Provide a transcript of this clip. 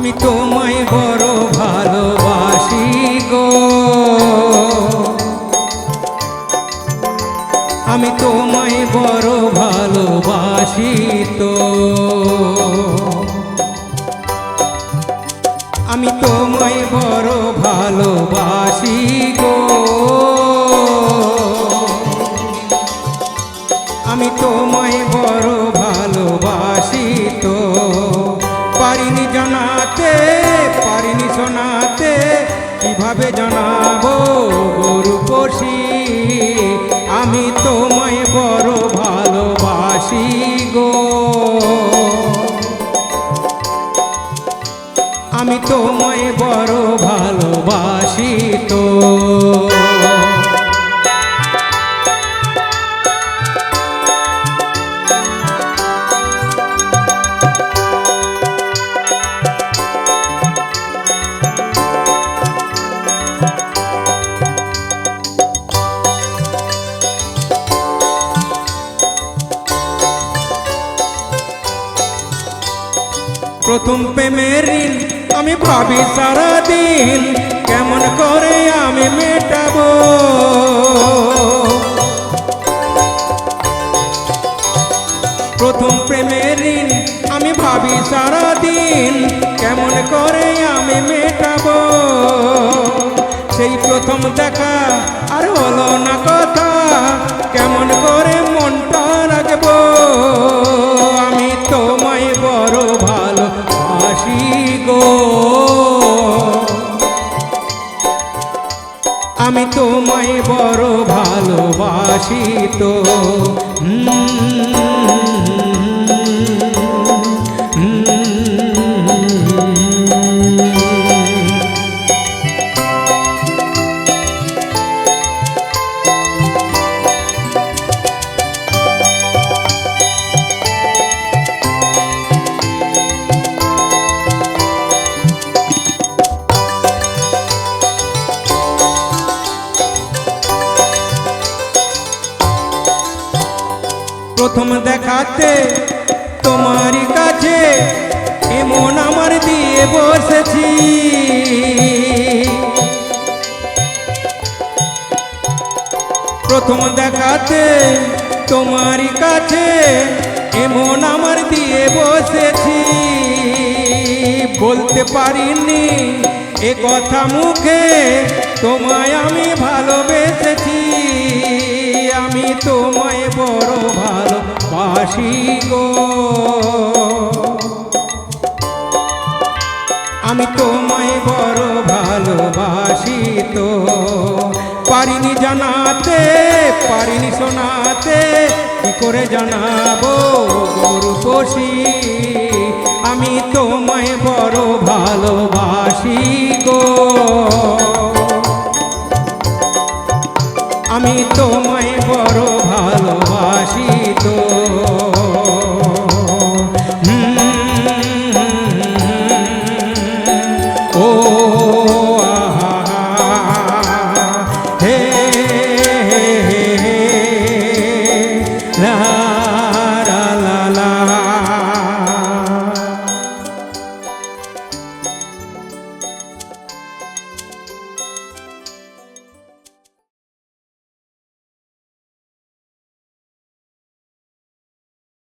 আমি তোমায় বড় ভালোবাসি গো, আমি তোমায় বড় ভালোবাসি তো, আমি তোমায় বড় ভালোবাসি গো, আমি তোমায় বড় ভালোবাসি তো। পারিনি জানাতে, পারিনি শোনাতে, কিভাবে জানাবো গরুপসি, আমি তোমায় বড় ভালোবাসি গো, আমি তোমায় বড় ভালোবাসি তো। প্রথম প্রেমের ঋণ আমি ভাবি সারাদিন, কেমন করে আমি মেটাবো। প্রথম প্রেমের ঋণ আমি ভাবি সারাদিন, কেমন করে আমি মেটাবো। সেই প্রথম দেখা আর হলো না কথা, কেমন করে মনটা রাখবো। আমি তোমায় বড় ভালোবাসি গো, আমি তোমায় বড় ভালোবাসি তো। প্রথম দেখাতে তোমারই কাছে এমন আমার দিয়ে বসেছি, প্রথম দেখাতে তোমারই কাছে এমন আমার দিয়ে বসেছি। বলতে পারিনি এ কথা মুখে, তোমায় আমি ভালোবেসেছি, আমি তোমায় বড় ভালোবাসি গো, আমি তোমায় বড় ভালোবাসি তো। পারিনি জানাতে, পারিনি শোনাতে, কি করে জানাবো গরুপসি, আমি তোমায় বড় ভালোবাসি গো, আমি তোমায়